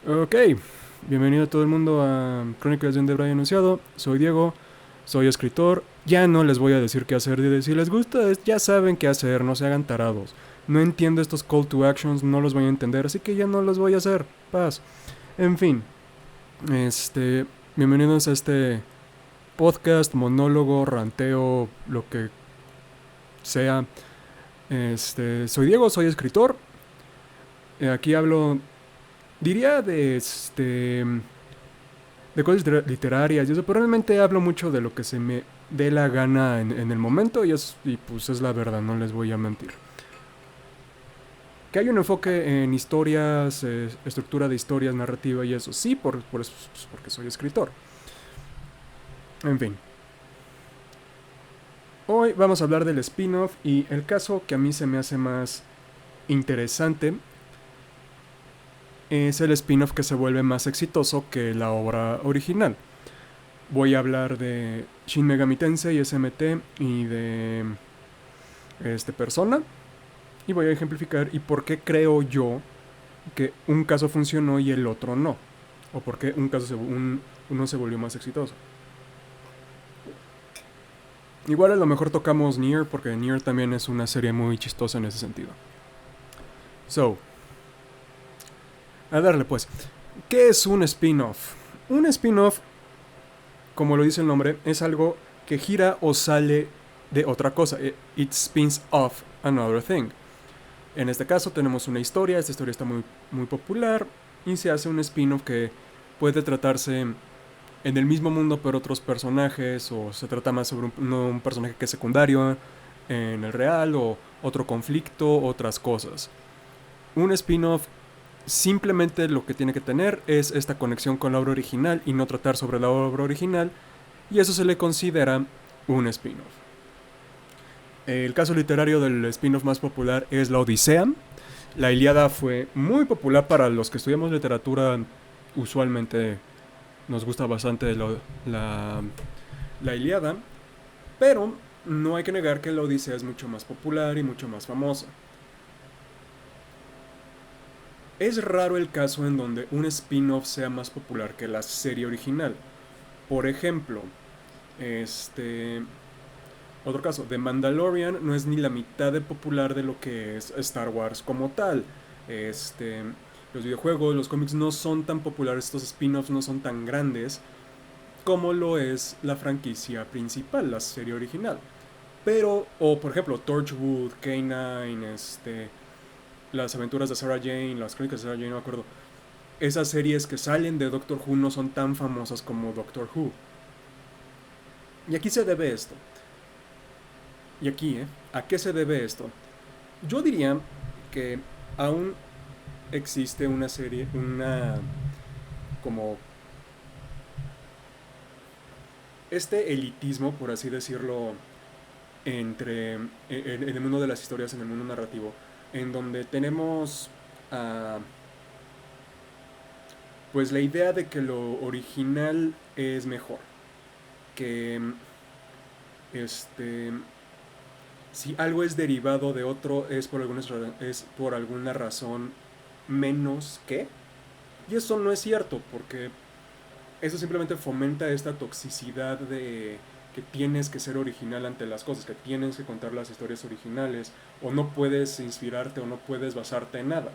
Ok, bienvenido a todo el mundo a Crónicas de un Debray Anunciado. Soy Diego, soy escritor. Ya no les voy a decir qué hacer. Si les gusta, ya saben qué hacer, no se hagan tarados. No entiendo estos call to actions, no los voy a entender, así que ya no los voy a hacer. Paz. En fin, este. Bienvenidos a este podcast, monólogo, ranteo, lo que sea. Soy Diego, soy escritor. Aquí hablo, diría de cosas literarias y eso, pero realmente hablo mucho de lo que se me dé la gana en el momento y pues es la verdad, no les voy a mentir. Que hay un enfoque en historias, estructura de historias, narrativa y eso, sí, por eso, pues, porque soy escritor. En fin, hoy vamos a hablar del spin-off y el caso que a mí se me hace más interesante es el spin-off que se vuelve más exitoso que la obra original. Voy a hablar de Shin Megami Tensei SMT y de Persona. Y voy a ejemplificar y por qué creo yo que un caso funcionó y el otro no. O por qué uno se volvió más exitoso. Igual a lo mejor tocamos Nier porque Nier también es una serie muy chistosa en ese sentido. So, a darle pues. ¿Qué es un spin-off? Un spin-off, como lo dice el nombre, es algo que gira o sale de otra cosa. It spins off another thing. En este caso tenemos una historia, esta historia está muy popular y se hace un spin-off que puede tratarse en el mismo mundo pero otros personajes o se trata más sobre un personaje que es secundario en el real o otro conflicto, otras cosas. Un spin-off simplemente lo que tiene que tener es esta conexión con la obra original y no tratar sobre la obra original y eso se le considera un spin-off. El caso literario del spin-off más popular es La Odisea. La Ilíada fue muy popular para los que estudiamos literatura. Usualmente nos gusta bastante la, la Ilíada, pero no hay que negar que la Odisea es mucho más popular y mucho más famosa. Es raro el caso en donde un spin-off sea más popular que la serie original. Por ejemplo, este otro caso, The Mandalorian no es ni la mitad de popular de lo que es Star Wars como tal. Este, los videojuegos, los cómics no son tan populares, estos spin-offs no son tan grandes como lo es la franquicia principal, la serie original. Pero, o por ejemplo, Torchwood, K9, las aventuras de Sarah Jane, las crónicas de Sarah Jane, no me acuerdo. Esas series que salen de Doctor Who no son tan famosas como Doctor Who. Y aquí se debe esto. Y aquí, ¿a qué se debe esto? Yo diría que aún existe una serie, como este elitismo, por así decirlo, en el mundo de las historias, en el mundo narrativo, en donde tenemos uh, pues la idea de que lo original es mejor, que este si algo es derivado de otro es por alguna razón menos que. Y eso no es cierto, porque eso simplemente fomenta esta toxicidad de que tienes que ser original ante las cosas, que tienes que contar las historias originales, o no puedes inspirarte o no puedes basarte en nada.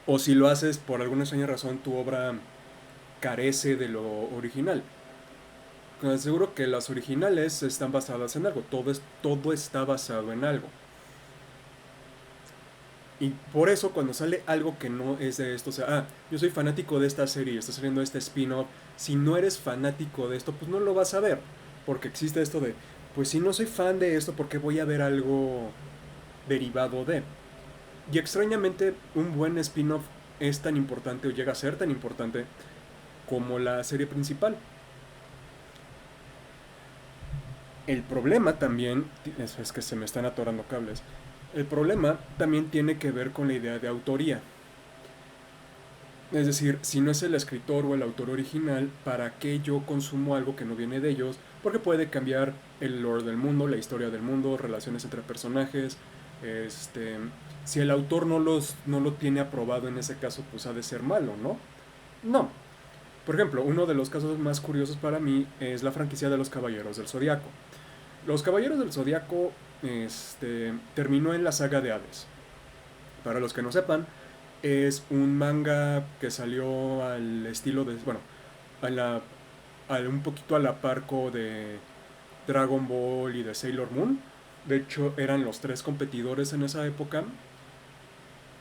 O si lo haces por alguna extraña razón, tu obra carece de lo original. Seguro que las originales están basadas en algo, todo está basado en algo. Y por eso cuando sale algo que no es de esto, o sea, yo soy fanático de esta serie, está saliendo este spin-off, si no eres fanático de esto, pues no lo vas a ver. Porque existe esto de, pues si no soy fan de esto, ¿por qué voy a ver algo derivado de? Y extrañamente, un buen spin-off es tan importante o llega a ser tan importante como la serie principal. El problema también, es que se me están atorando cables, el problema también tiene que ver con la idea de autoría. Es decir, si no es el escritor o el autor original, ¿para qué yo consumo algo que no viene de ellos? Porque puede cambiar el lore del mundo, la historia del mundo, relaciones entre personajes. Este, si el autor no lo tiene aprobado en ese caso, pues ha de ser malo, ¿no? No. Por ejemplo, uno de los casos más curiosos para mí es la franquicia de los Caballeros del Zodiaco. Los Caballeros del Zodiaco terminó en la saga de Hades. Para los que no sepan, es un manga que salió al estilo de... Bueno, a un poquito a la parco de Dragon Ball y de Sailor Moon. De hecho, eran los tres competidores en esa época.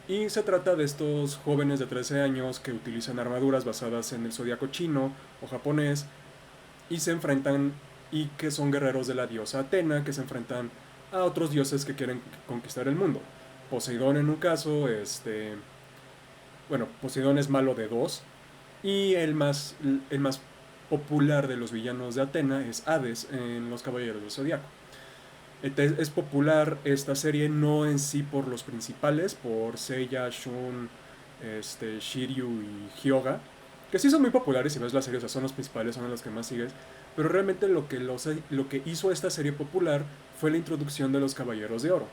Y se trata de estos jóvenes de 13 años que utilizan armaduras basadas en el zodiaco chino o japonés y se enfrentan y que son guerreros de la diosa Atena que se enfrentan a otros dioses que quieren conquistar el mundo. Poseidón en un caso, bueno, Poseidón es malo de dos y el más popular de los villanos de Atena es Hades en Los Caballeros del Zodiaco. Es popular esta serie no en sí por los principales, por Seiya, Shun, Shiryu y Hyoga, que sí son muy populares si ves la serie, o sea, son los principales, son los que más sigues, pero realmente lo que hizo esta serie popular fue la introducción de los Caballeros de Oro.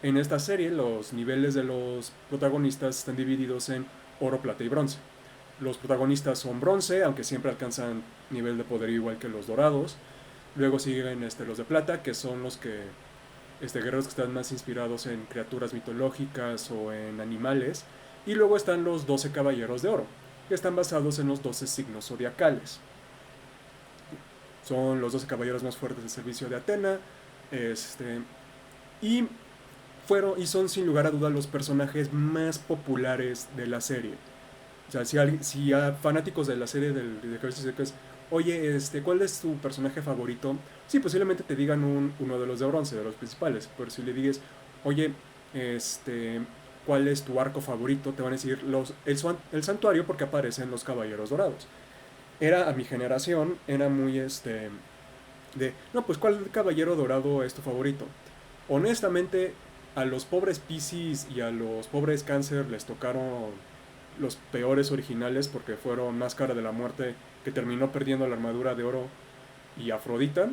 En esta serie los niveles de los protagonistas están divididos en oro, plata y bronce. Los protagonistas son bronce, aunque siempre alcanzan nivel de poder igual que los dorados. Luego siguen los de plata, que son los que guerreros que están más inspirados en criaturas mitológicas o en animales. Y luego están los 12 caballeros de oro, que están basados en los 12 signos zodiacales. Son los 12 caballeros más fuertes del servicio de Atena. Y y son sin lugar a duda los personajes más populares de la serie. O sea, si a fanáticos de la serie de Curse Secrets, oye, ¿cuál es tu personaje favorito? Sí, posiblemente te digan uno de los de bronce, de los principales. Pero si le digas, oye, ¿cuál es tu arco favorito? Te van a decir el santuario porque aparecen los caballeros dorados. A mi generación, era muy no, pues ¿cuál caballero dorado es tu favorito? Honestamente, a los pobres Piscis y a los pobres Cáncer les tocaron los peores originales porque fueron Máscara de la Muerte, que terminó perdiendo la armadura de oro, y Afrodita,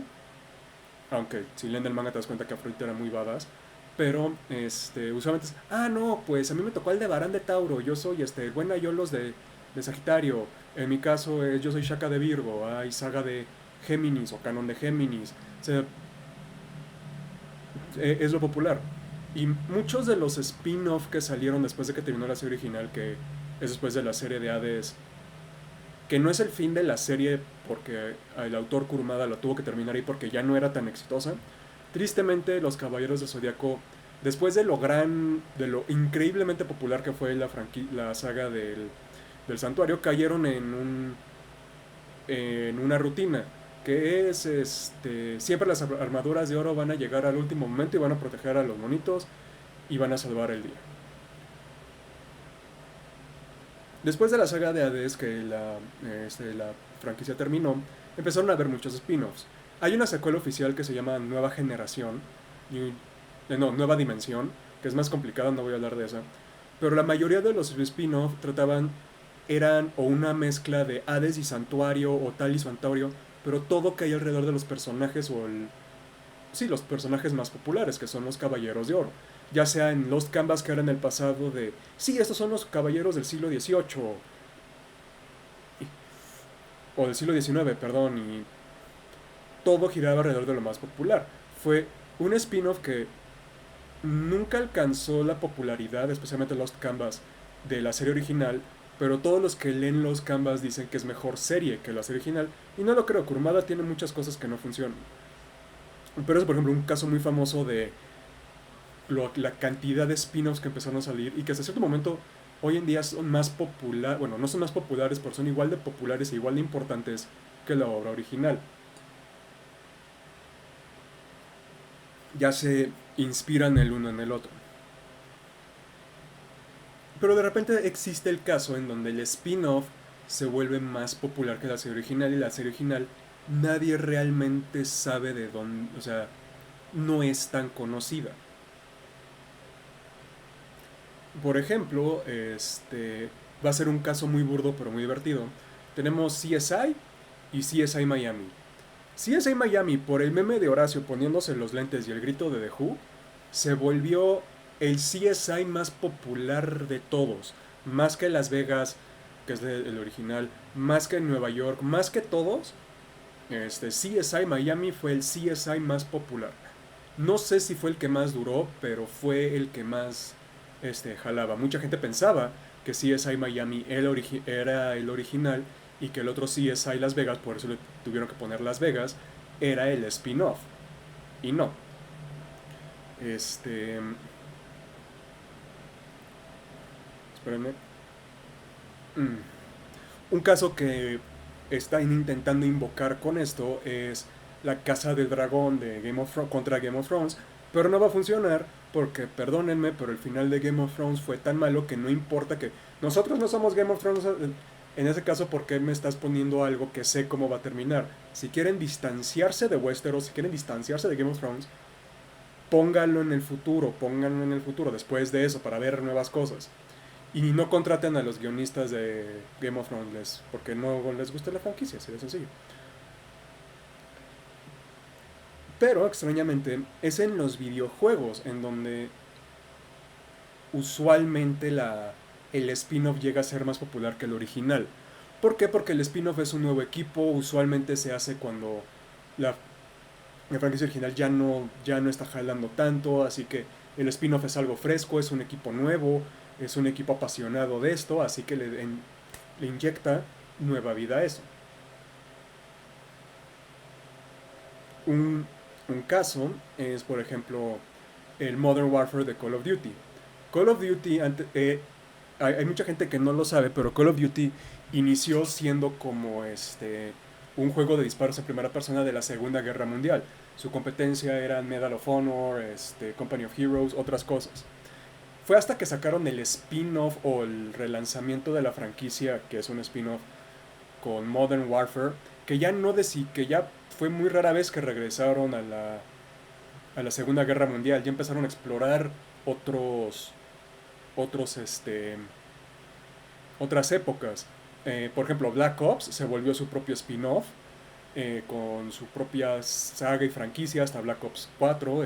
aunque si leen el manga te das cuenta que Afrodita era muy badass, pero usualmente es, no, pues a mí me tocó el de Barán de Tauro, yo soy Buena Yolos de Sagitario, en mi caso yo soy Shaka de Virgo, hay Saga de Géminis o Canon de Géminis, o sea, es lo popular. Y muchos de los spin-off que salieron después de que terminó la serie original, que es después de la serie de Hades, que no es el fin de la serie porque el autor Kurumada lo tuvo que terminar ahí porque ya no era tan exitosa. Tristemente, los Caballeros del Zodiaco, después de de lo increíblemente popular que fue la saga del santuario, cayeron en una rutina que es siempre las armaduras de oro van a llegar al último momento y van a proteger a los monitos y van a salvar el día. Después de la saga de Hades, que la franquicia terminó, empezaron a haber muchos spin-offs. Hay una secuela oficial que se llama Nueva Generación, no, Nueva Dimensión, que es más complicada, no voy a hablar de esa. Pero la mayoría de los spin-offs eran o una mezcla de Hades y Santuario o tal y Santuario, pero todo caía alrededor de los personajes sí, los personajes más populares, que son los Caballeros de Oro. Ya sea en Lost Canvas, que era en el pasado de, sí, estos son los caballeros del siglo XVIII, o del siglo XIX, perdón, y todo giraba alrededor de lo más popular. Fue un spin-off que nunca alcanzó la popularidad, especialmente Lost Canvas, de la serie original, pero todos los que leen Lost Canvas dicen que es mejor serie que la serie original, y no lo creo, Kurumada tiene muchas cosas que no funcionan. Pero es, por ejemplo, un caso muy famoso de la cantidad de spin-offs que empezaron a salir y que hasta cierto momento hoy en día son más populares, bueno, no son más populares, pero son igual de populares e igual de importantes que la obra original. Ya se inspiran el uno en el otro. Pero de repente existe el caso en donde el spin-off se vuelve más popular que la serie original y la serie original nadie realmente sabe de dónde, o sea, no es tan conocida. Por ejemplo, va a ser un caso muy burdo pero muy divertido. Tenemos CSI y CSI Miami. CSI Miami, por el meme de Horacio poniéndose los lentes y el grito de The Who, se volvió el CSI más popular de todos, más que Las Vegas, que es el original, más que Nueva York, más que todos. CSI Miami fue el CSI más popular. No sé si fue el que más duró, pero fue el que más jalaba. Mucha gente pensaba que CSI Miami era el original y que el otro CSI Las Vegas, por eso le tuvieron que poner Las Vegas, era el spin-off. Y no. Este. Espérenme. Mm. Un caso que están intentando invocar con esto es la Casa del Dragón de contra Game of Thrones, pero no va a funcionar porque, perdónenme, pero el final de Game of Thrones fue tan malo que no importa que nosotros no somos Game of Thrones. En ese caso, ¿por qué me estás poniendo algo que sé cómo va a terminar? Si quieren distanciarse de Westeros, si quieren distanciarse de Game of Thrones, pónganlo en el futuro, después de eso, para ver nuevas cosas. Y no contraten a los guionistas de Game of Thrones porque no les gusta la franquicia, así de sencillo. Pero extrañamente es en los videojuegos en donde usualmente el spin-off llega a ser más popular que el original. ¿Por qué? Porque el spin-off es un nuevo equipo, usualmente se hace cuando la, la franquicia original ya no está jalando tanto, así que el spin-off es algo fresco, es un equipo nuevo, es un equipo apasionado de esto, así que le inyecta nueva vida a eso. Un, un caso es, por ejemplo, el Modern Warfare de Call of Duty. Call of Duty, hay mucha gente que no lo sabe, pero Call of Duty inició siendo como un juego de disparos en primera persona de la Segunda Guerra Mundial. Su competencia era Medal of Honor, Company of Heroes, otras cosas. Fue hasta que sacaron el spin-off o el relanzamiento de la franquicia, que es un spin-off con Modern Warfare, que ya no que ya fue muy rara vez que regresaron a la Segunda Guerra Mundial, ya empezaron a explorar otros otros otras épocas. Por ejemplo, Black Ops se volvió su propio spin-off con su propia saga y franquicia hasta Black Ops 4.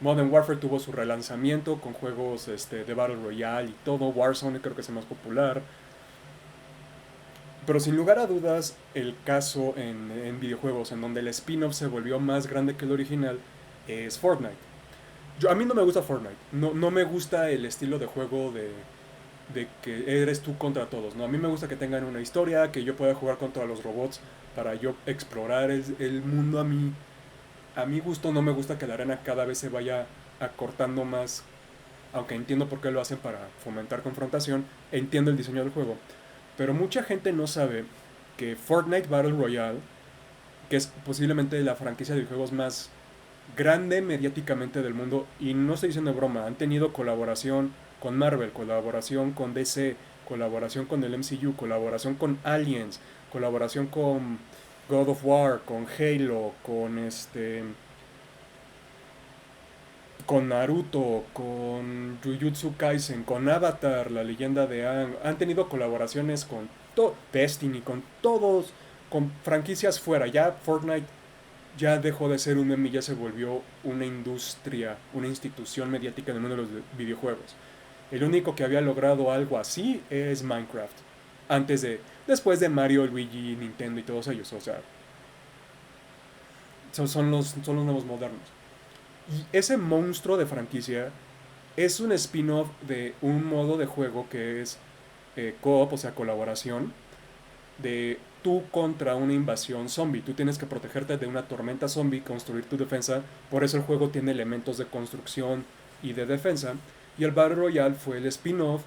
Modern Warfare tuvo su relanzamiento con juegos de Battle Royale y todo. Warzone creo que es el más popular. Pero sin lugar a dudas, el caso en videojuegos en donde el spin-off se volvió más grande que el original es Fortnite. A mí no me gusta Fortnite. No me gusta el estilo de juego de que eres tú contra todos. ¿No? A mí me gusta que tengan una historia, que yo pueda jugar contra los robots para yo explorar el mundo a mi gusto. No me gusta que la arena cada vez se vaya acortando más, aunque entiendo por qué lo hacen para fomentar confrontación, entiendo el diseño del juego. Pero mucha gente no sabe que Fortnite Battle Royale, que es posiblemente la franquicia de juegos más grande mediáticamente del mundo, y no estoy diciendo de broma, han tenido colaboración con Marvel, colaboración con DC, colaboración con el MCU, colaboración con Aliens, colaboración con God of War, con Halo, con Naruto, con Jujutsu Kaisen, con Avatar, la leyenda de Aang. Han tenido colaboraciones con Destiny, con todos, con franquicias fuera. Ya Fortnite ya dejó de ser un meme y ya se volvió una industria, una institución mediática en el mundo de los videojuegos. El único que había logrado algo así es Minecraft. Después de Mario, Luigi, Nintendo y todos ellos. O sea, son los nuevos modernos. Y ese monstruo de franquicia es un spin-off de un modo de juego que es co-op, o sea, colaboración, de tú contra una invasión zombie. Tú tienes que protegerte de una tormenta zombie, construir tu defensa. Por eso el juego tiene elementos de construcción y de defensa. Y el Battle Royale fue el spin-off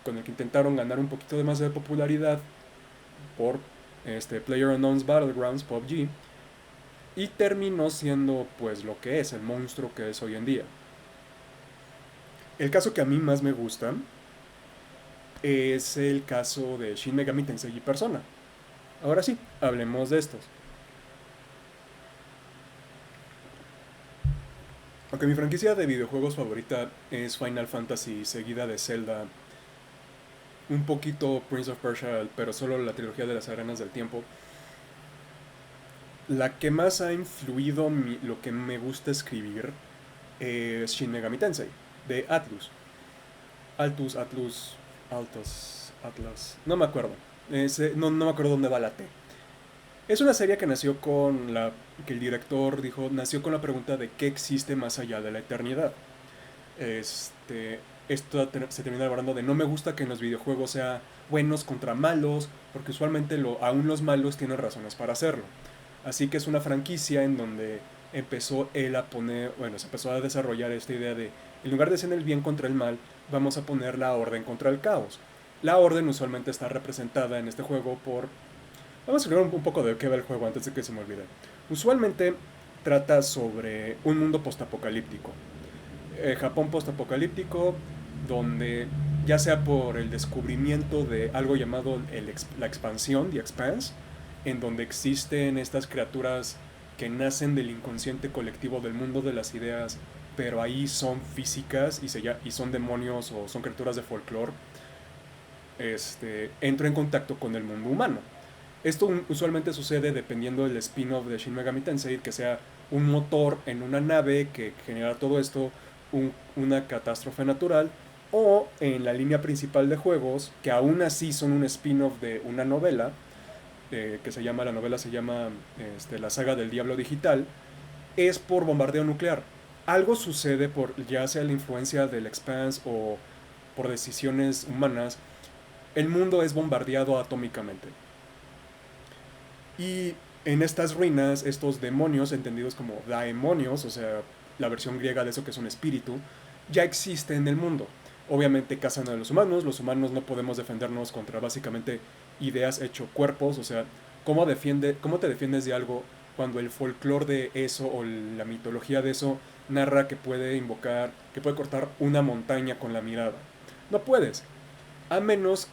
con el que intentaron ganar un poquito de más de popularidad por PlayerUnknown's Battlegrounds, PUBG. Y terminó siendo pues lo que es, el monstruo que es hoy en día. El caso que a mí más me gusta es el caso de Shin Megami Tensei Persona. Ahora sí, hablemos de estos. Aunque mi franquicia de videojuegos favorita es Final Fantasy, seguida de Zelda, un poquito Prince of Persia, pero solo la trilogía de las arenas del tiempo, la que más ha influido lo que me gusta escribir es Shin Megami Tensei, de Atlus. Atlas, no me acuerdo. No me acuerdo dónde va la T. Es una serie que nació que el director dijo, nació con la pregunta de qué existe más allá de la eternidad. Esto se termina hablando de no me gusta que en los videojuegos sea buenos contra malos, porque usualmente aún los malos tienen razones para hacerlo. Así que es una franquicia en donde empezó él a poner, bueno, se empezó a desarrollar esta idea de, en lugar de ser el bien contra el mal, vamos a poner la orden contra el caos. La orden usualmente está representada en este juego por... Vamos a explicar un poco de qué va el juego antes de que se me olvide. Usualmente trata sobre un mundo postapocalíptico. Japón postapocalíptico, donde ya sea por el descubrimiento de algo llamado la expansión, The Expanse, en donde existen estas criaturas que nacen del inconsciente colectivo del mundo de las ideas, pero ahí son físicas y son demonios o son criaturas de folclore, entra en contacto con el mundo humano. Esto usualmente sucede dependiendo del spin-off de Shin Megami Tensei, que sea un motor en una nave que genera todo esto, una catástrofe natural, o en la línea principal de juegos, que aún así son un spin-off de una novela, la novela se llama La saga del Diablo Digital, es por bombardeo nuclear. Algo sucede por ya sea la influencia del Expanse o por decisiones humanas, el mundo es bombardeado atómicamente. Y en estas ruinas, estos demonios, entendidos como daemonios, o sea, la versión griega de eso que es un espíritu, ya existe en el mundo. Obviamente cazan a los humanos no podemos defendernos contra básicamente ideas hecho cuerpos, o sea, ¿cómo te defiendes de algo cuando el folclore de eso o la mitología de eso narra que que puede cortar una montaña con la mirada? No puedes, a menos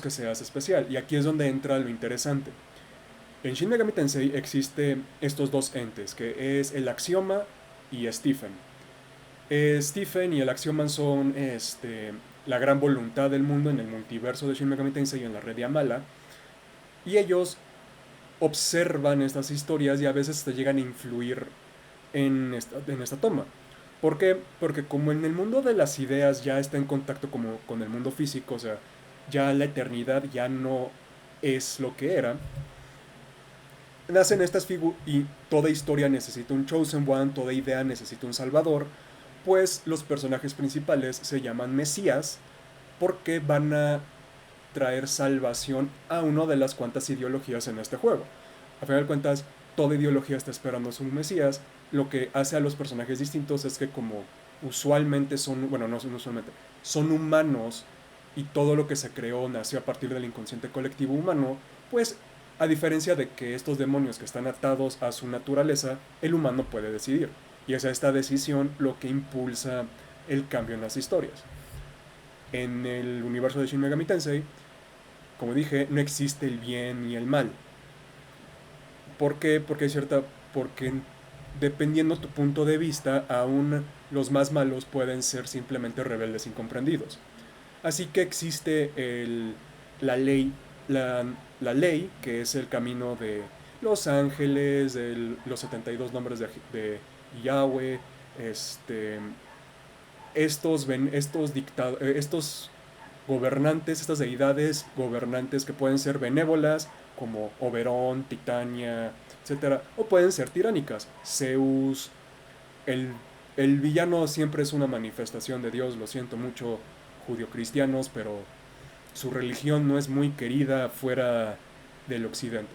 que seas especial. Y aquí es donde entra lo interesante. En Shin Megami Tensei existen estos dos entes, que es el Axioma y Stephen. Stephen y el Axioma son la gran voluntad del mundo en el multiverso de Shin Megami Tensei y en la red Yamala. Y ellos observan estas historias y a veces te llegan a influir en esta toma. ¿Por qué? Porque como en el mundo de las ideas ya está en contacto como con el mundo físico, o sea, ya la eternidad ya no es lo que era, nacen estas figuras y toda historia necesita un Chosen One, toda idea necesita un Salvador, pues los personajes principales se llaman Mesías porque van a traer salvación a una de las cuantas ideologías en este juego. A final de cuentas, toda ideología está esperando a su Mesías. Lo que hace a los personajes distintos es que como usualmente bueno, no son usualmente, son humanos y todo lo que se creó nació a partir del inconsciente colectivo humano, pues a diferencia de que estos demonios que están atados a su naturaleza, el humano puede decidir. Y es esta decisión lo que impulsa el cambio en las historias. En el universo de Shin Megami Tensei, como dije, no existe el bien ni el mal. ¿Por qué? Porque dependiendo tu punto de vista, aún los más malos pueden ser simplemente rebeldes incomprendidos. Así que existe la ley, la ley, que es el camino de los ángeles, los 72 nombres de Yahweh, estos gobernantes, estas deidades gobernantes que pueden ser benévolas, como Oberón, Titania, etcétera, o pueden ser tiránicas. Zeus, el villano siempre es una manifestación de Dios, lo siento mucho, judio-cristianos, pero su religión no es muy querida fuera del occidente.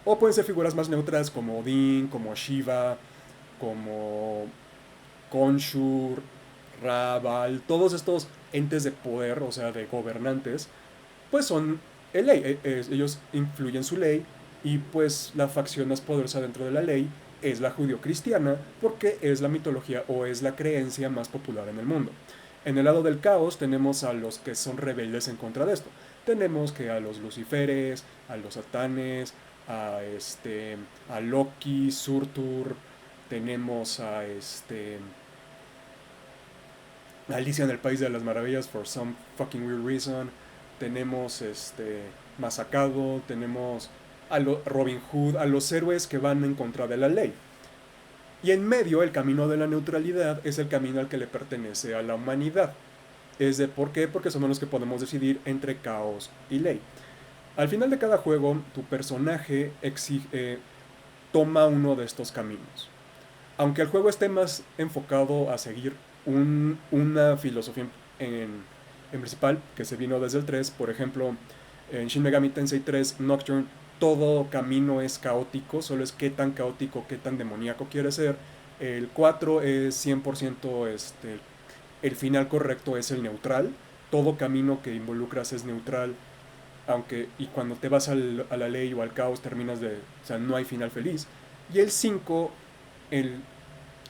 O pueden ser figuras más neutras como Odín, como Shiva, como Konshur, Raval, todos estos entes de poder, o sea, de gobernantes, pues son el ley. Ellos influyen su ley y pues la facción más poderosa dentro de la ley es la judio-cristiana porque es la mitología o es la creencia más popular en el mundo. En el lado del caos tenemos a los que son rebeldes en contra de esto. Tenemos que a los luciferes, a los satanes, a Loki, Surtur, tenemos Alicia en el País de las Maravillas for some fucking weird reason, tenemos Masacado, tenemos a Robin Hood, a los héroes que van en contra de la ley. Y en medio, el camino de la neutralidad es el camino al que le pertenece a la humanidad. ¿Por qué? Porque somos los que podemos decidir entre caos y ley. Al final de cada juego, tu personaje toma uno de estos caminos. Aunque el juego esté más enfocado a seguir una filosofía en principal, que se vino desde el 3, por ejemplo, en Shin Megami Tensei 3 Nocturne, todo camino es caótico, solo es qué tan caótico, qué tan demoníaco quiere ser. El 4 es 100% el final correcto es el neutral, todo camino que involucras es neutral, y cuando te vas a la ley o al caos terminas o sea, no hay final feliz. Y el 5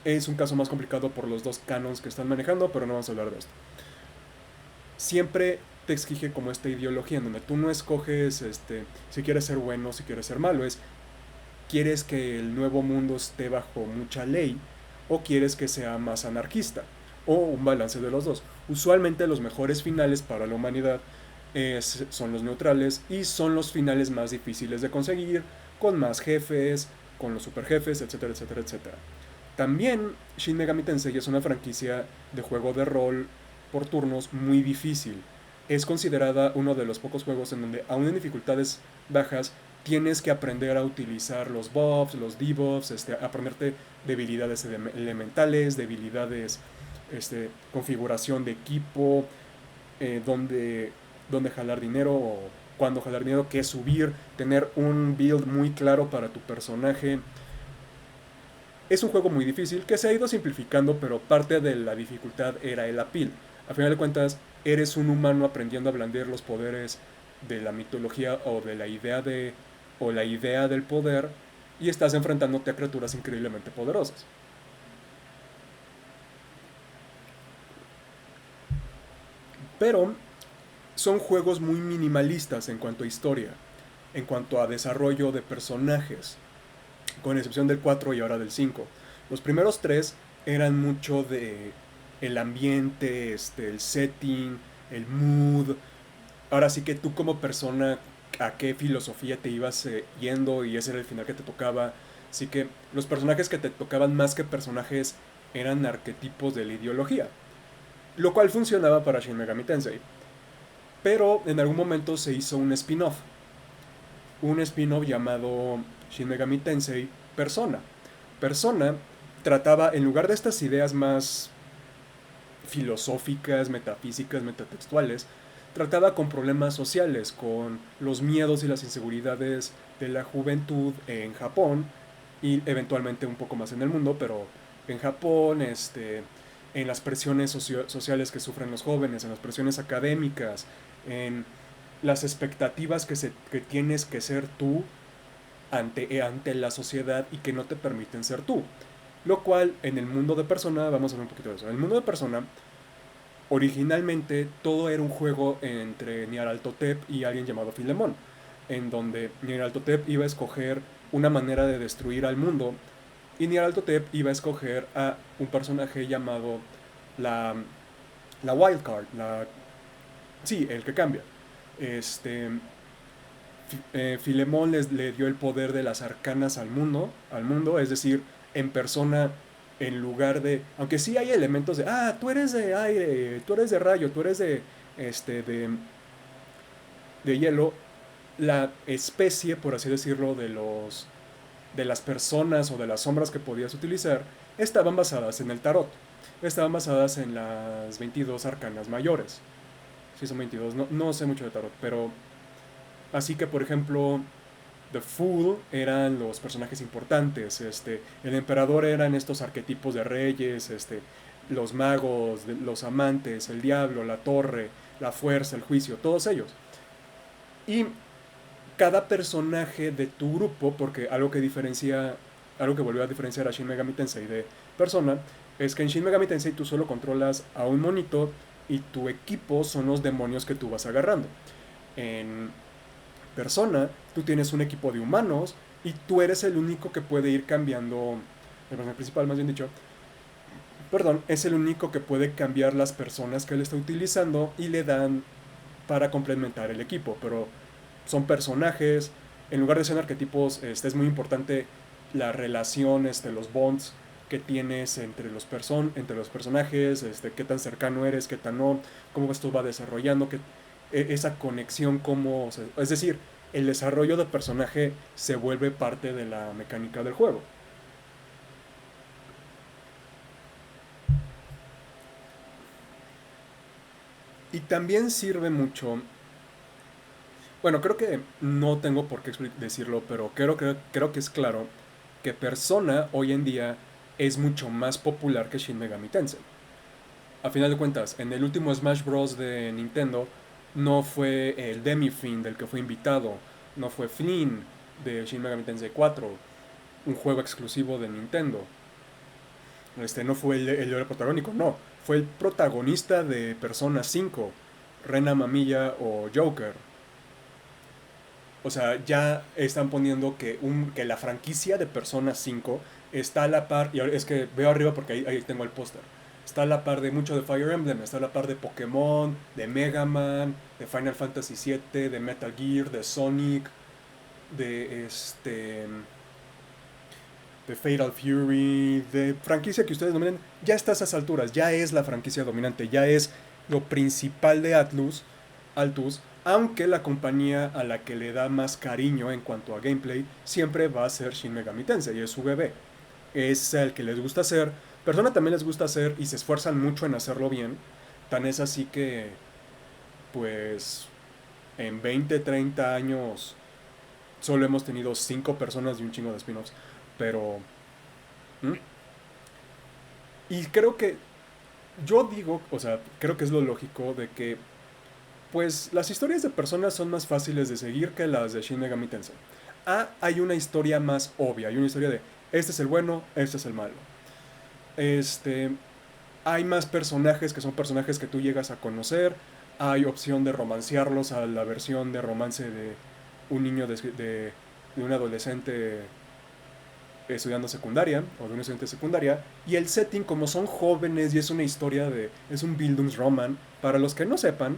es un caso más complicado por los dos canons que están manejando, pero no vamos a hablar de esto. Siempre te exige como esta ideología en donde tú no escoges si quieres ser bueno, si quieres ser malo, quieres que el nuevo mundo esté bajo mucha ley o quieres que sea más anarquista, o un balance de los dos. Usualmente los mejores finales para la humanidad son los neutrales y son los finales más difíciles de conseguir, con más jefes, con los super jefes, etcétera, etcétera, etcétera. También Shin Megami Tensei es una franquicia de juego de rol por turnos muy difícil. Es considerada uno de los pocos juegos en donde, aún en dificultades bajas, tienes que aprender a utilizar los buffs, los debuffs, aprenderte debilidades elementales, debilidades, configuración de equipo, dónde jalar dinero o cuándo jalar dinero, qué subir, tener un build muy claro para tu personaje. Es un juego muy difícil que se ha ido simplificando, pero parte de la dificultad era el appeal. A final de cuentas, eres un humano aprendiendo a blandir los poderes de la mitología o la idea del poder, y estás enfrentándote a criaturas increíblemente poderosas. Pero son juegos muy minimalistas en cuanto a historia, en cuanto a desarrollo de personajes, con excepción del 4 y ahora del 5. Los primeros 3 eran mucho de el ambiente, el setting, el mood. Ahora sí que tú como persona, a qué filosofía te ibas yendo, y ese era el final que te tocaba. Así que los personajes que te tocaban más que personajes eran arquetipos de la ideología, lo cual funcionaba para Shin Megami Tensei. Pero en algún momento se hizo un spin-off. Un spin-off llamado Shin Megami Tensei Persona. Persona trataba, en lugar de estas ideas más filosóficas, metafísicas, metatextuales, trataba con problemas sociales, con los miedos y las inseguridades de la juventud en Japón y eventualmente un poco más en el mundo, pero en Japón, en las presiones sociales que sufren los jóvenes, en las presiones académicas, en las expectativas que tienes que ser tú ante la sociedad y que no te permiten ser tú. Lo cual, en el mundo de Persona, vamos a ver un poquito de eso. En el mundo de Persona, originalmente todo era un juego entre Nyarlathotep y alguien llamado Filemón, en donde Nyarlathotep iba a escoger una manera de destruir al mundo y Nyarlathotep iba a escoger a un personaje llamado la, la Wildcard, sí, el que cambia. Filemón le dio el poder de las arcanas al mundo, es decir, en persona, en lugar de, aunque sí hay elementos de, tú eres de aire, tú eres de rayo, tú eres de hielo, la especie, por así decirlo, de las personas o de las sombras que podías utilizar, estaban basadas en el tarot, estaban basadas en las 22 arcanas mayores. Sí, son 22, no sé mucho de tarot, pero así que, por ejemplo, The Fool eran los personajes importantes, el emperador eran estos arquetipos de reyes, los magos, los amantes, el diablo, la torre, la fuerza, el juicio, todos ellos. Y cada personaje de tu grupo, porque algo que volvió a diferenciar a Shin Megami Tensei de Persona, es que en Shin Megami Tensei tú solo controlas a un monito y tu equipo son los demonios que tú vas agarrando. En Persona, tú tienes un equipo de humanos y tú eres el único que puede ir cambiando, el personaje principal más bien dicho, perdón, es el único que puede cambiar las personas que él está utilizando y le dan para complementar el equipo, pero son personajes, en lugar de ser arquetipos, es muy importante la relación, los bonds que tienes entre los personajes, qué tan cercano eres, qué tan no, cómo esto va desarrollando, esa conexión, cómo, o sea, es decir, el desarrollo del personaje se vuelve parte de la mecánica del juego. Y también sirve mucho, bueno, creo que no tengo por qué decirlo, pero creo que es claro que Persona hoy en día es mucho más popular que Shin Megami Tensei. A final de cuentas, en el último Smash Bros. De Nintendo no fue el Demi-Fin del que fue invitado, no fue Flynn de Shin Megami Tensei 4, un juego exclusivo de Nintendo. No fue el héroe protagónico, no, fue el protagonista de Persona 5, Rena Mamilla o Joker. O sea, ya están poniendo que la franquicia de Persona 5 está a la par, y es que veo arriba porque ahí tengo el póster, está a la par de mucho de Fire Emblem, está a la par de Pokémon, de Mega Man, de Final Fantasy VII, de Metal Gear, de Sonic, de de Fatal Fury, de franquicia que ustedes dominen, ya está a esas alturas, ya es la franquicia dominante, ya es lo principal de Altus, aunque la compañía a la que le da más cariño en cuanto a gameplay siempre va a ser Shin Megami Tensei, y es su bebé. Es el que les gusta hacer, Persona también les gusta hacer y se esfuerzan mucho en hacerlo bien, tan es así que, pues, en 20, 30 años solo hemos tenido 5 personas y un chingo de spin-offs, pero... ¿Mm? Y creo que yo digo, o sea, creo que es lo lógico de que, pues, las historias de personas son más fáciles de seguir que las de Shin Megami Tensei. Hay una historia más obvia, hay una historia de, este es el bueno, este es el malo. Este, hay más personajes que son personajes que tú llegas a conocer, hay opción de romancearlos a la versión de romance de un niño de un adolescente estudiando secundaria o de un estudiante de secundaria, y el setting, como son jóvenes y es una historia es un Bildungsroman. Para los que no sepan,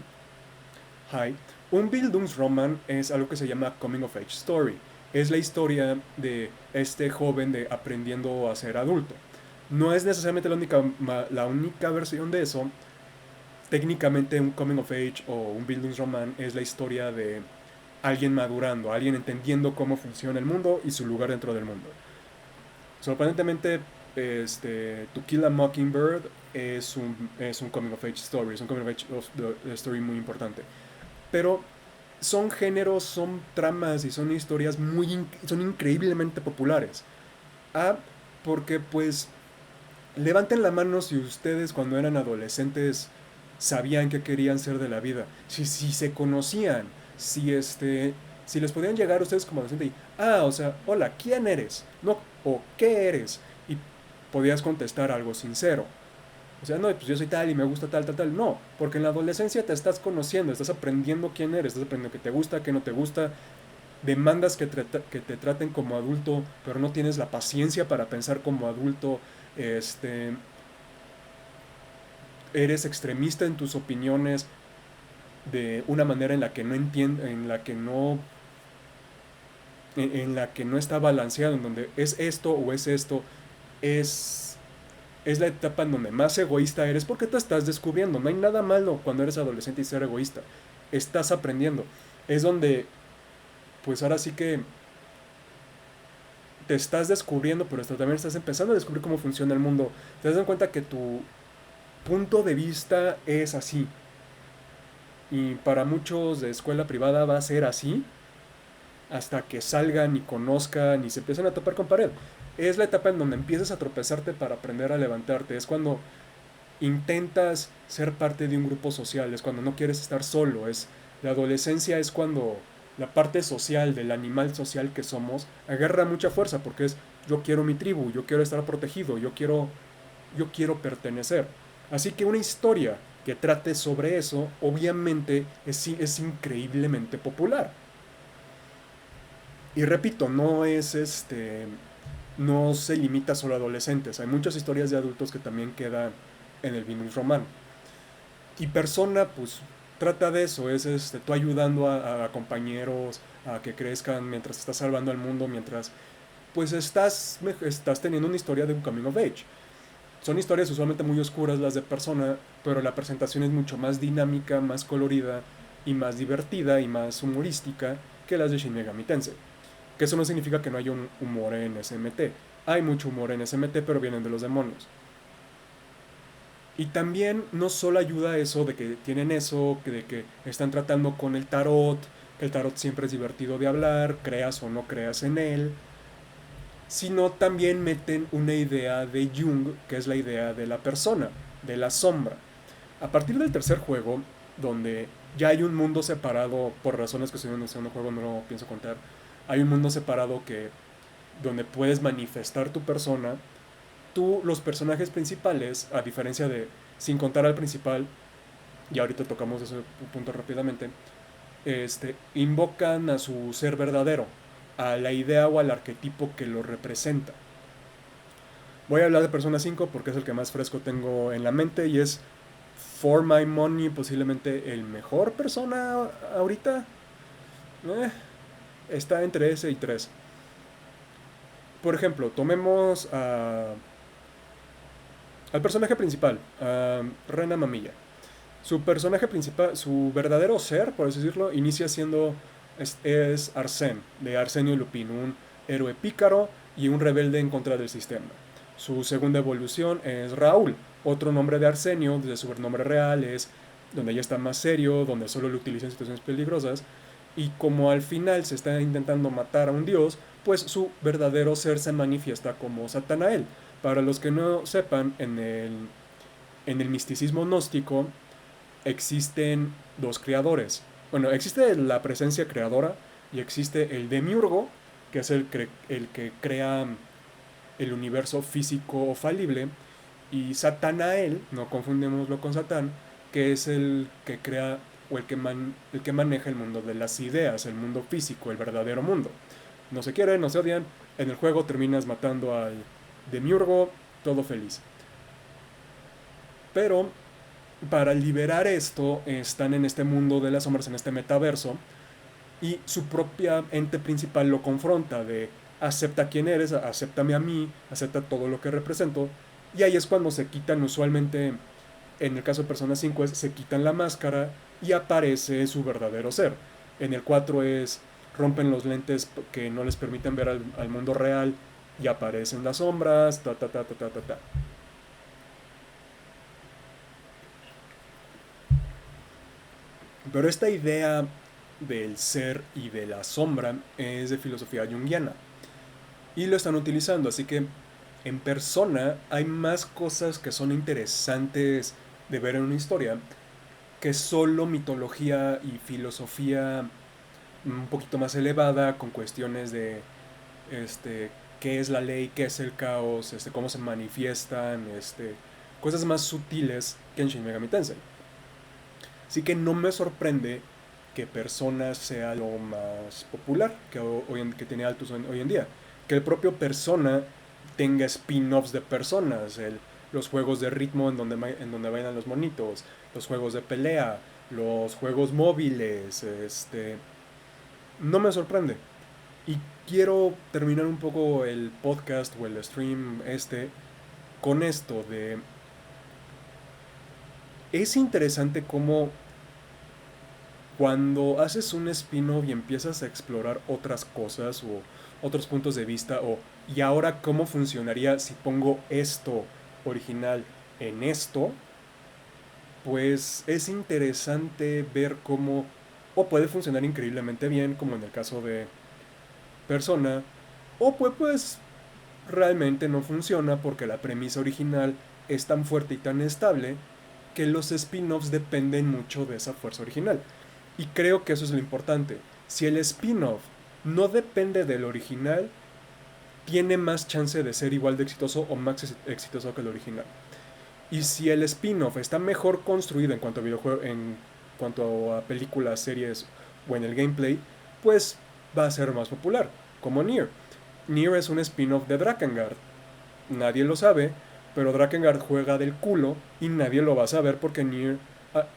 hi, un Bildungsroman es algo que se llama Coming of Age Story. Es la historia de este joven de aprendiendo a ser adulto. No es necesariamente la única versión de eso. Técnicamente un Coming of Age o un Bildungsroman es la historia de alguien madurando, alguien entendiendo cómo funciona el mundo y su lugar dentro del mundo. Sorprendentemente, To Kill a Mockingbird es un coming of age story, es un coming of age story muy importante. Pero son géneros, son tramas y son historias son increíblemente populares. Porque pues levanten la mano si ustedes cuando eran adolescentes sabían qué querían ser de la vida, si se conocían, si les podían llegar a ustedes como adolescente y, o sea, hola, ¿quién eres? No, o ¿qué eres? Y podías contestar algo sincero. O sea, no, pues yo soy tal y me gusta tal, tal, tal. No, porque en la adolescencia te estás conociendo, estás aprendiendo quién eres, estás aprendiendo qué te gusta, qué no te gusta, demandas que te traten como adulto, pero no tienes la paciencia para pensar como adulto, eres extremista en tus opiniones de una manera en la que no entiende, en la que no está balanceado, en donde es esto o es esto, es, es la etapa en donde más egoísta eres porque te estás descubriendo. No hay nada malo cuando eres adolescente y ser egoísta. Estás aprendiendo. Es donde, pues ahora sí que te estás descubriendo, pero también estás empezando a descubrir cómo funciona el mundo. Te das cuenta que tu punto de vista es así. Y para muchos de escuela privada va a ser así hasta que salgan y conozcan y se empiezan a topar con pared. Es la etapa en donde empiezas a tropezarte para aprender a levantarte. Es cuando intentas ser parte de un grupo social. Es cuando no quieres estar solo. La adolescencia es cuando la parte social del animal social que somos agarra mucha fuerza porque es yo quiero mi tribu, yo quiero estar protegido, yo quiero pertenecer. Así que una historia que trate sobre eso, obviamente es increíblemente popular. Y repito, no se limita solo a adolescentes. Hay muchas historias de adultos que también quedan en el Vinus Romano. Y Persona, pues, trata de eso. Es tú ayudando a compañeros a que crezcan mientras estás salvando al mundo, mientras pues estás teniendo una historia de un coming of age. Son historias usualmente muy oscuras las de Persona, pero la presentación es mucho más dinámica, más colorida y más divertida y más humorística que las de Shin Megami Tensei. Que eso no significa que no haya un humor en SMT. Hay mucho humor en SMT, pero vienen de los demonios. Y también no solo ayuda eso de que tienen eso, de que están tratando con el tarot, que el tarot siempre es divertido de hablar, creas o no creas en él, sino también meten una idea de Jung, que es la idea de la persona, de la sombra. A partir del tercer juego, donde ya hay un mundo separado, por razones que estoy en el segundo juego no lo pienso contar, hay un mundo separado que donde puedes manifestar tu persona, los personajes principales, a diferencia de, sin contar al principal, y ahorita tocamos ese punto rápidamente, invocan a su ser verdadero, a la idea o al arquetipo que lo representa. Voy a hablar de Persona 5 porque es el que más fresco tengo en la mente y es, for my money, posiblemente el mejor Persona ahorita. Está entre ese y 3. Por ejemplo, tomemos al personaje principal, a Rena Mamilla. Su personaje principal, su verdadero ser, por así decirlo, inicia siendo es Arsène, de Arsenio Lupin, un héroe pícaro y un rebelde en contra del sistema. Su segunda evolución es Raúl, otro nombre de Arsenio, desde su nombre real, es donde ya está más serio, donde solo lo utiliza en situaciones peligrosas, y como al final se está intentando matar a un dios, pues su verdadero ser se manifiesta como Satanael. Para los que no sepan, en el misticismo gnóstico existen dos creadores. Bueno, existe la presencia creadora y existe el demiurgo, que es el que crea el universo físico o falible, y Satanael, no confundémoslo con Satán, que es el que crea o el que maneja el mundo de las ideas, el mundo físico, el verdadero mundo. No se quieren, no se odian, en el juego terminas matando al demiurgo, todo feliz. Pero para liberar esto están en este mundo de las sombras, en este metaverso, y su propia ente principal lo confronta de acepta quién eres, acéptame a mí, acepta todo lo que represento, y ahí es cuando se quitan usualmente, en el caso de Persona 5 se quitan la máscara y aparece su verdadero ser. En el 4 es rompen los lentes que no les permiten ver al mundo real y aparecen las sombras, ta ta ta ta ta ta ta. Pero esta idea del ser y de la sombra es de filosofía junguiana y lo están utilizando, así que en Persona hay más cosas que son interesantes de ver en una historia que solo mitología y filosofía un poquito más elevada con cuestiones de qué es la ley, qué es el caos, cómo se manifiestan, cosas más sutiles que en Shin Megami Tensei. Así que no me sorprende que Persona sea lo más popular que tiene Altus hoy en día. Que el propio Persona tenga spin-offs de personas, los juegos de ritmo en donde bailan los monitos, los juegos de pelea, los juegos móviles, no me sorprende. Y quiero terminar un poco el podcast o el stream con esto de... Es interesante cómo cuando haces un spin-off y empiezas a explorar otras cosas o otros puntos de vista y ahora cómo funcionaría si pongo esto original en esto, pues es interesante ver cómo o puede funcionar increíblemente bien como en el caso de Persona o pues realmente no funciona porque la premisa original es tan fuerte y tan estable que los spin-offs dependen mucho de esa fuerza original. Y creo que eso es lo importante. Si el spin-off no depende del original, tiene más chance de ser igual de exitoso o más exitoso que el original. Y si el spin-off está mejor construido en cuanto a videojuegos, en cuanto a películas, series o en el gameplay, pues va a ser más popular, como Nier. Nier es un spin-off de Drakengard. Nadie lo sabe, pero Drakengard juega del culo y nadie lo va a saber porque Nier,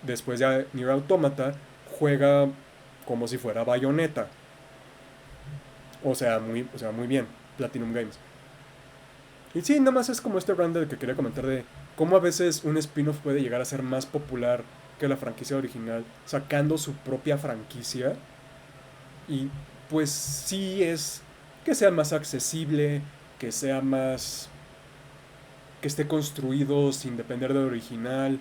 después de Nier Automata, juega como si fuera Bayonetta. O sea, muy bien. Platinum Games. Y sí, nada más es como este random que quería comentar de cómo a veces un spin-off puede llegar a ser más popular que la franquicia original, sacando su propia franquicia. Y pues sí es que sea más accesible, que sea más, que esté construido sin depender del original,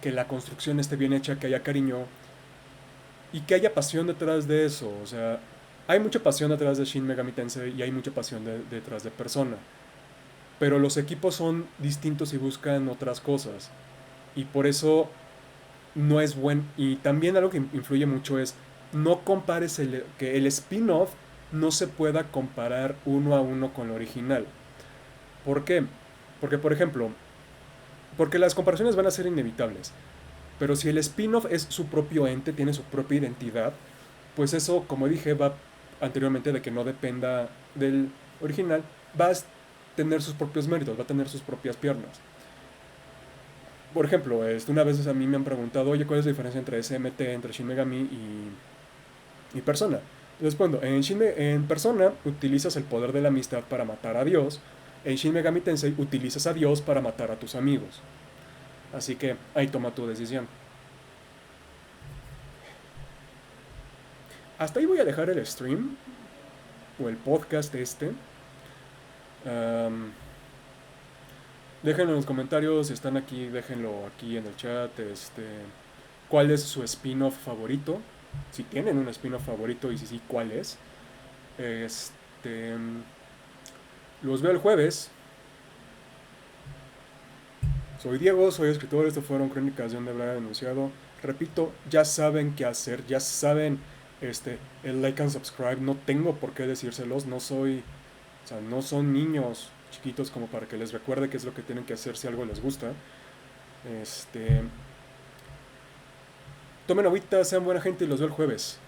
que la construcción esté bien hecha, que haya cariño y que haya pasión detrás de eso. O sea, hay mucha pasión detrás de Shin Megami Tensei y hay mucha pasión detrás de Persona. Pero los equipos son distintos y buscan otras cosas. Y por eso no es buen. Y también algo que influye mucho es no compares que el spin-off no se pueda comparar uno a uno con el original. ¿Por qué? Porque, por ejemplo, porque las comparaciones van a ser inevitables. Pero si el spin-off es su propio ente, tiene su propia identidad, pues eso, como dije, va anteriormente de que no dependa del original, va a tener sus propios méritos, va a tener sus propias piernas. Por ejemplo, una vez a mí me han preguntado, oye, ¿cuál es la diferencia entre SMT, entre Shin Megami y Persona? Respondo, en Persona utilizas el poder de la amistad para matar a Dios, en Shin Megami Tensei utilizas a Dios para matar a tus amigos. Así que ahí toma tu decisión. Hasta ahí voy a dejar el stream o el podcast este. Um, déjenlo en los comentarios, si están aquí, déjenlo aquí en el chat. ¿Cuál es su spin-off favorito? Si tienen un spin-off favorito y si sí, ¿cuál es? Este, los veo el jueves. Soy Diego, soy escritor, esto fueron Crónicas de un Debraya Denunciado. Repito, ya saben qué hacer, ya saben el like and subscribe, no tengo por qué decírselos, o sea, no son niños chiquitos como para que les recuerde qué es lo que tienen que hacer si algo les gusta. Tomen agüita, sean buena gente y los veo el jueves.